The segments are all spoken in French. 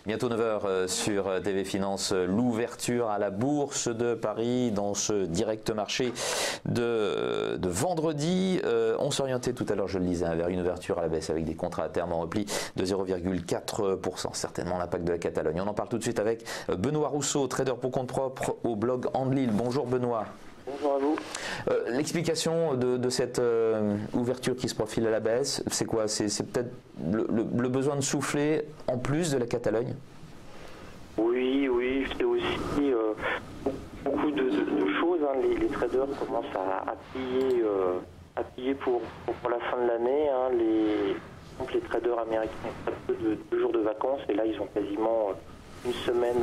Bientôt 9 h sur TV Finance, l'ouverture à la Bourse de Paris dans ce direct marché de vendredi. On s'orientait tout à l'heure, je le disais, vers une ouverture à la baisse avec des contrats à terme en repli de 0,4%. Certainement l'impact de la Catalogne. On en parle tout de suite avec Benoît Rousseau, trader pour compte propre au blog Andlil. Bonjour Benoît. Bonjour à vous. L'explication de cette ouverture qui se profile à la baisse, c'est quoi? C'est peut-être le besoin de souffler en plus de la Catalogne? Oui, c'est aussi beaucoup de choses. Hein. Les traders commencent à piller pour la fin de l'année. Hein. Les traders américains ont très peu de jours de vacances et là ils ont quasiment une semaine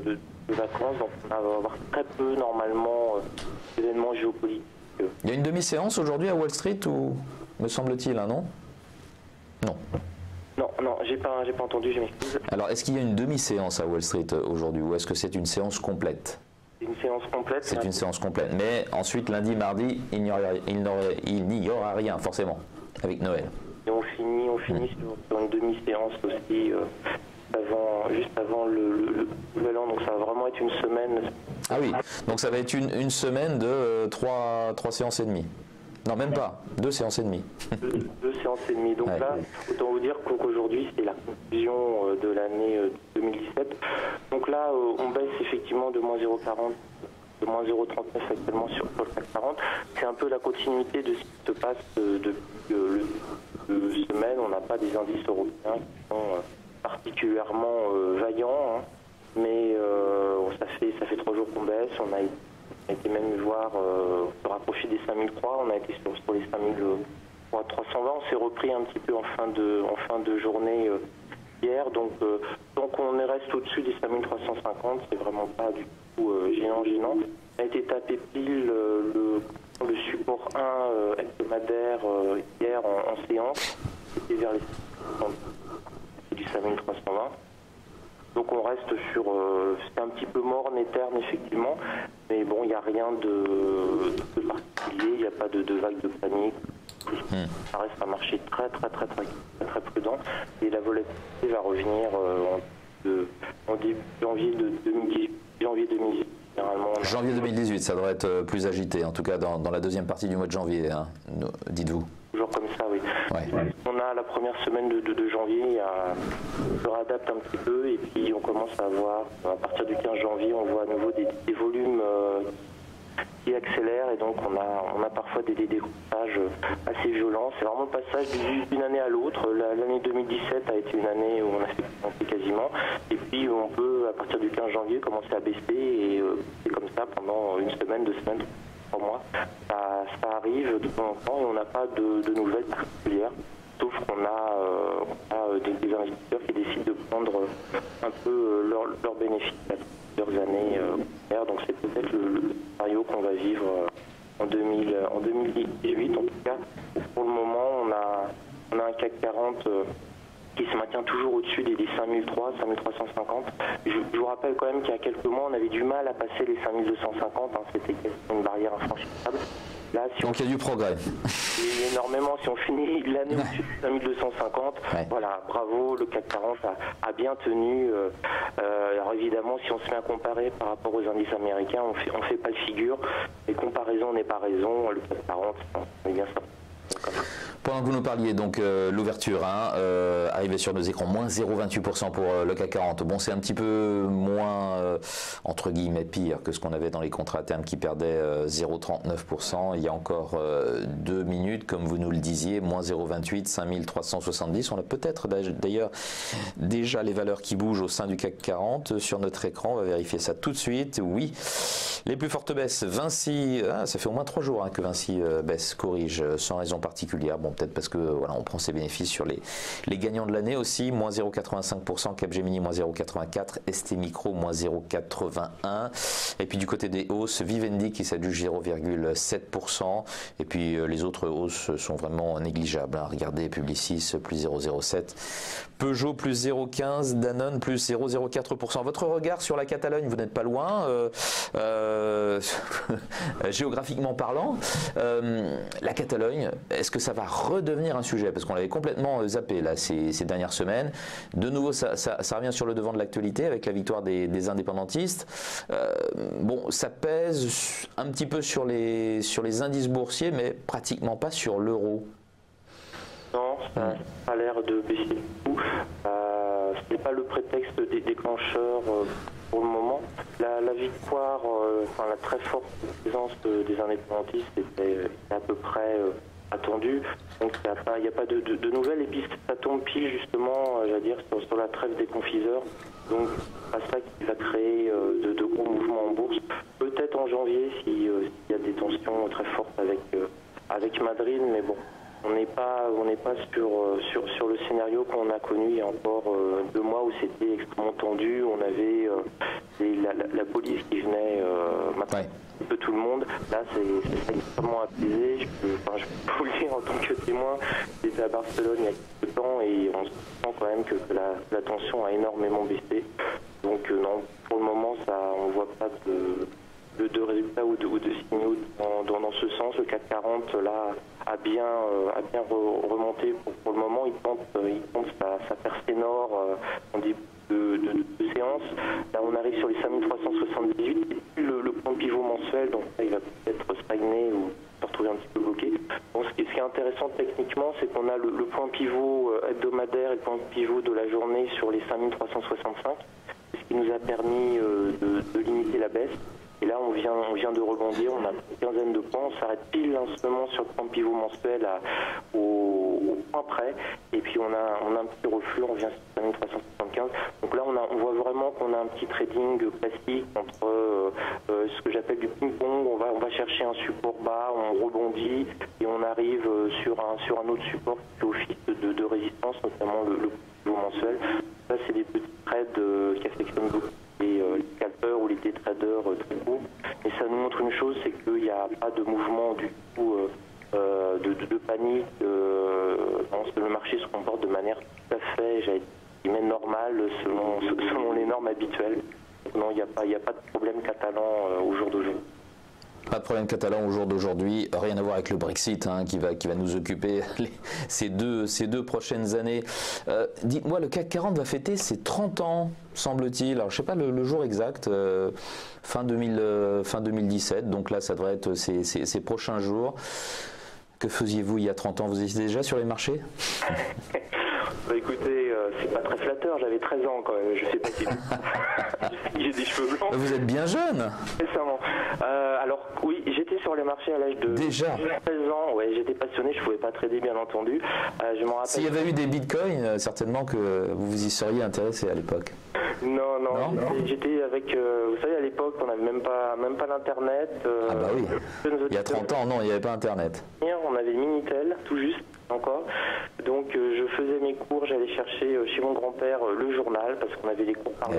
de vacances, donc on va avoir très peu normalement d'événements géopolitiques. Il y a une demi-séance aujourd'hui à Wall Street, ou me semble-t-il, hein, non? Non, j'ai pas entendu, je m'excuse. Alors, est-ce qu'il y a une demi-séance à Wall Street aujourd'hui, ou est-ce que c'est une séance complète? Une séance complète. C'est une séance complète, mais ensuite, lundi, mardi, il n'y aura rien, forcément, avec Noël. Et on finit sur une demi-séance aussi, juste avant le nouvel an, donc ça va vraiment être une semaine. Ah oui, donc ça va être une semaine de 3 séances et demie. Non, même pas, 2 séances et demie. Deux séances et demie. Donc ouais. Là, autant vous dire qu'aujourd'hui, c'est la conclusion de l'année 2017. Donc là, on baisse effectivement de moins 0,40, de moins 0,39 actuellement sur le CAC 40. C'est un peu la continuité de ce qui se passe depuis le semaine. On n'a pas des indices européens qui sont particulièrement vaillants, hein. Mais ça fait 3 jours qu'on baisse. On a été même voir se rapprocher des 5003. On a été sur les 5320. On s'est repris un petit peu en fin de journée hier. Donc on reste au-dessus des 5350. C'est vraiment pas du tout gênant. On a été tapé pile le support 1 hebdomadaire hier en séance. C'était vers les 5320. Donc on reste sur... c'est un petit peu morne et terne effectivement, mais bon, il n'y a rien de particulier, il n'y a pas de vague de panique. Ça reste un marché très prudent et la volatilité va revenir en début janvier 2018. Janvier 2018, ça devrait être plus agité, en tout cas dans la deuxième partie du mois de janvier, hein, dites-vous. Toujours comme ça, oui. Ouais. On a la première semaine de janvier, on se réadapte un petit peu et puis on commence à avoir, à partir du 15 janvier, on voit à nouveau des volumes qui accélèrent et donc on a parfois des décrochages assez violents. C'est vraiment le passage d'une année à l'autre. L'année 2017 a été une année où on a fait quasiment et puis on peut, à partir du 15 janvier, commencer à baisser et c'est comme ça pendant une semaine, 2 semaines, 3 mois. Ça arrive de temps en temps et on n'a pas de nouvelles particulières, sauf qu'on a des investisseurs qui décident de prendre un peu leurs bénéfices à plusieurs années. Donc c'est peut-être le scénario qu'on va vivre en 2018. En tout cas, pour le moment, on a un CAC 40 qui se maintient toujours au-dessus des 5003, 5350. Je vous rappelle quand même qu'il y a quelques mois, on avait du mal à passer les 5250, hein, c'était une barrière infranchissable. Là, donc il y a du progrès. Énormément, si on finit l'année au-dessus de 5250, voilà, bravo, le CAC 40 a bien tenu. Alors évidemment, si on se met à comparer par rapport aux indices américains, on fait pas le figure. Et comparaison n'est pas raison, le CAC 40, on est bien ça. Pendant que vous nous parliez, donc l'ouverture, arrivée sur nos écrans, moins 0,28% pour le CAC 40. Bon, c'est un petit peu moins, entre guillemets, pire que ce qu'on avait dans les contrats à terme qui perdaient 0,39%. Il y a encore 2 minutes, comme vous nous le disiez, moins 0,28, 5370. On a peut-être d'ailleurs déjà les valeurs qui bougent au sein du CAC 40 sur notre écran. On va vérifier ça tout de suite. Oui, les plus fortes baisses. Vinci, ça fait au moins 3 jours que Vinci baisse, corrige sans raison particulière. Bon, peut-être parce que voilà, on prend ses bénéfices sur les gagnants de l'année aussi, moins 0,85%, Capgemini moins 0,84%, ST Micro moins 0,81%, et puis du côté des hausses, Vivendi qui s'adjuge 0,7%, et puis les autres hausses sont vraiment négligeables, hein. Regardez Publicis plus 0,07%, Peugeot plus 0,15%, Danone plus 0,04%. Votre regard sur la Catalogne, vous n'êtes pas loin, géographiquement parlant. La Catalogne, est-ce que ça va redevenir un sujet? Parce qu'on l'avait complètement zappé là, ces dernières semaines. De nouveau, ça revient sur le devant de l'actualité avec la victoire des indépendantistes. Bon, ça pèse un petit peu sur les indices boursiers, mais pratiquement pas sur l'euro. Non, ça a l'air de baisser du tout. Ce n'est pas le prétexte des déclencheurs pour le moment. La victoire, la très forte présence des indépendantistes était à peu près attendue. Donc il n'y a pas de nouvelles. Et puis ça tombe pile justement, j'allais dire, sur la trêve des confiseurs. Donc c'est ça qui va créer de gros mouvements en bourse. Peut-être en janvier s'il y a des tensions très fortes avec Madrid, mais bon. On n'est pas sur le scénario qu'on a connu il y a encore 2 mois où c'était extrêmement tendu. On avait la police qui venait mater un peu tout le monde. Là, c'est extrêmement apaisé. Je peux vous le dire en tant que témoin. J'étais à Barcelone il y a quelques temps et on se sent quand même que la tension a énormément baissé. Donc non, pour le moment, on ne voit pas de résultats ou de signaux dans ce sens. Le CAC 40 là a bien remonté pour le moment. Il tente sa percée nord en début de séance. Là on arrive sur les 5378 et le point pivot mensuel, donc là, il va peut-être stagner ou se retrouver un petit peu bloqué. Donc, ce qui est intéressant techniquement, c'est qu'on a le point pivot hebdomadaire et le point pivot de la journée sur les 5365, ce qui nous a permis de limiter la baisse. Et là, on vient de rebondir, on a une quinzaine de points, on s'arrête pile en ce moment sur le point pivot mensuel au point près, et puis on a un petit reflux, on vient sur 5375. Donc là, on voit vraiment qu'on a un petit trading classique entre ce que j'appelle du ping-pong. On va chercher un support bas, on rebondit, et on arrive sur un autre support qui fait office de résistance, notamment le pivot mensuel. Ça, c'est des petits trades qui affectionnent beaucoup les scalpers ou les day traders très courts. Et ça nous montre une chose, c'est qu'il n'y a pas de mouvement du tout de panique. Le marché se comporte de manière tout à fait, normale selon les normes habituelles. Donc non, il n'y a pas de problème catalan au jour d'aujourd'hui. Pas de problème catalan au jour d'aujourd'hui, rien à voir avec le Brexit qui va nous occuper ces deux prochaines années. Dites-moi, le CAC 40 va fêter ses 30 ans, semble-t-il. Alors je ne sais pas le jour exact, fin 2017, donc là ça devrait être ces prochains jours. Que faisiez-vous il y a 30 ans? Vous étiez déjà sur les marchés? Bah écoutez, c'est pas très flatteur, j'avais 13 ans quand même, je sais pas si j'ai des cheveux blancs. Vous êtes bien jeune. Récemment. Alors oui, j'étais sur les marchés à l'âge de 13 ans, ouais, j'étais passionné, je pouvais pas trader bien entendu. Je m'en rappelle. S'il y avait eu des bitcoins, certainement que vous vous y seriez intéressé à l'époque. Non, j'étais avec, vous savez, à l'époque, on n'avait même pas l'internet. Ah bah oui, il y a 30 ans, non, il n'y avait pas internet. On avait Minitel, tout juste, encore. Donc je faisais mes cours, j'allais chercher chez mon grand-père le journal, parce qu'on avait les cours par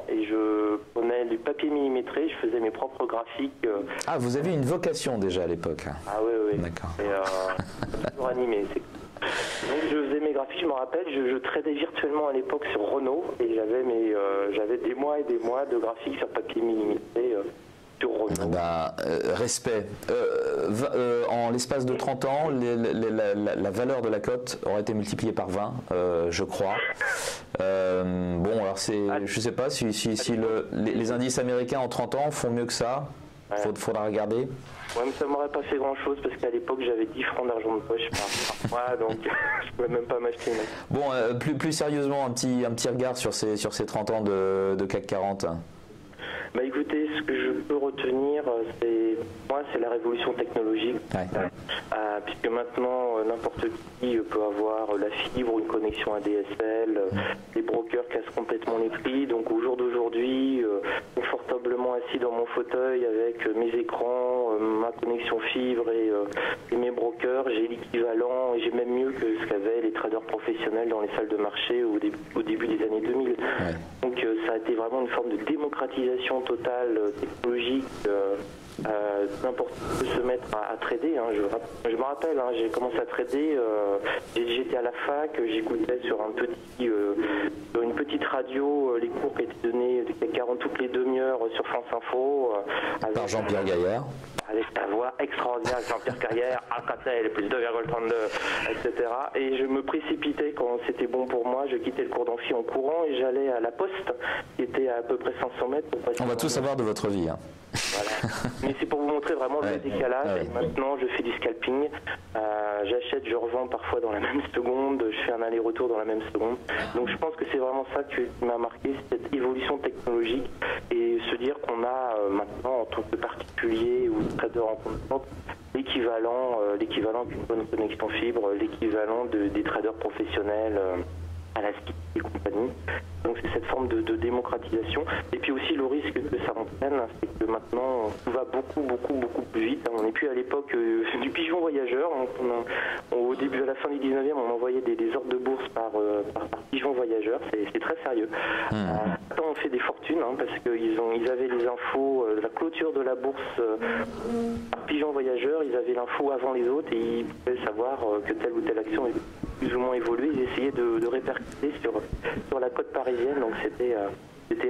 et je prenais du papier millimétré, je faisais mes propres graphiques. Ah, vous avez une vocation déjà à l'époque. Ah oui. D'accord. Et toujours animé, donc je faisais mes graphiques, je me rappelle, je tradais virtuellement à l'époque sur Renault et j'avais des mois et des mois de graphiques sur papier millimétré sur Renault. Respect. En l'espace de 30 ans, la valeur de la cote aurait été multipliée par 20, je crois. Alors je sais pas si les indices américains en 30 ans font mieux que ça. Faudra regarder. Ouais, mais ça m'aurait pas fait grand chose parce qu'à l'époque j'avais 10 francs d'argent de poche par mois, donc je pouvais même pas m'acheter une. Bon, plus sérieusement, un petit regard sur ces 30 ans de CAC 40. Bah écoutez, ce que je peux retenir, c'est la révolution technologique. Puisque maintenant, n'importe qui peut avoir la fibre ou une connexion ADSL, les brokers cassent complètement les prix. Donc au jour d'aujourd'hui, confortablement assis dans mon fauteuil avec mes écrans, ma connexion fibre et mes brokers, j'ai l'équivalent, et j'ai même mieux que ce qu'avaient les traders professionnels dans les salles de marché au début des années 2000. Donc ça a été vraiment une forme de démocratisation totale technologique n'importe qui peut se mettre à trader. Hein. Je me rappelle, hein, j'ai commencé à trader, j'étais à la fac, j'écoutais sur une petite radio les cours qui étaient donnés du CAC 40 toutes les demi-heures sur France Info. Par Jean-Pierre Gaillard. Avec ta voix extraordinaire, Jean-Pierre Carrière, Alcatel, plus 2,32, etc. Et je me précipitais quand c'était bon pour moi, je quittais le cours d'amphi en courant et j'allais à la poste, qui était à peu près 500 mètres. Pour passer. On va tout savoir de votre vie. Hein. Voilà. Mais c'est pour vous montrer vraiment le décalage. Ouais. Et maintenant, je fais du scalping. J'achète, je revends parfois dans la même seconde. Je fais un aller-retour dans la même seconde. Donc je pense que c'est vraiment ça qui m'a marqué, cette évolution technologique et se dire qu'on a maintenant, en tant que particulier ou trader en compte, l'équivalent d'une bonne connexion fibre, l'équivalent des traders professionnels à la Ski et compagnie. Donc c'est cette forme de démocratisation. Et puis aussi le risque que ça entraîne, c'est que maintenant tout va beaucoup plus vite. On n'est plus à l'époque du pigeon voyageur. Au début, à la fin du 19e, on envoyait des ordres de bourse par pigeon voyageur. C'est très sérieux. Maintenant, on fait des fortunes parce qu'ils avaient les infos, la clôture de la bourse par pigeon voyageur. Ils avaient l'info avant les autres et ils pouvaient savoir que telle ou telle action est plus ou moins évolué, ils essayaient de répercuter sur la côte parisienne, donc c'était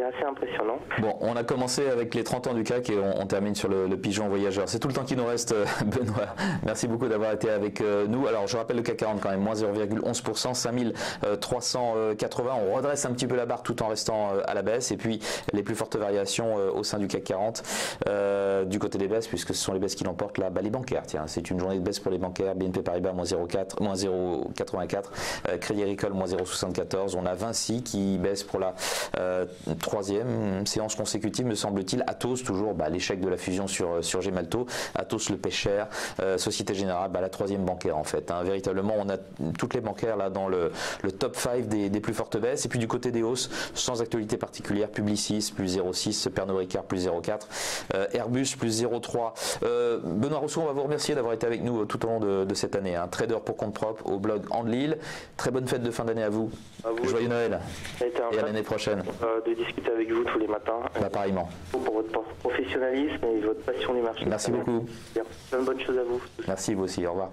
assez impressionnant. Bon, on a commencé avec les 30 ans du CAC et on termine sur le pigeon voyageur. C'est tout le temps qui nous reste, Benoît. Merci beaucoup d'avoir été avec nous. Alors, je rappelle le CAC 40 quand même, moins 0,11%, 5380. On redresse un petit peu la barre tout en restant à la baisse. Et puis, les plus fortes variations au sein du CAC 40, du côté des baisses, puisque ce sont les baisses qui l'emportent là, les bancaires. Tiens, c'est une journée de baisse pour les bancaires. BNP Paribas, moins 0,84. Crédit Agricole, moins 0,74. On a Vinci qui baisse pour la troisième séance consécutive, me semble-t-il. Atos, toujours l'échec de la fusion sur Gemalto. Atos le paie cher. Société Générale, la troisième bancaire en fait. Hein. Véritablement, on a toutes les bancaires là dans le top 5 des plus fortes baisses. Et puis du côté des hausses, sans actualité particulière, Publicis, plus 0,6, Pernod Ricard, plus 0,4, Airbus, plus 0,3. Benoît Rousseau, on va vous remercier d'avoir été avec nous tout au long de cette année. Hein. Trader pour compte propre au blog Andlil. Très bonne fête de fin d'année à vous. Joyeux Noël. Et à l'année prochaine. De discuter avec vous tous les matins. Pareillement. Pour votre professionnalisme et votre passion du marché. Merci beaucoup. Plein de bonnes choses à vous. Merci, vous aussi. Au revoir.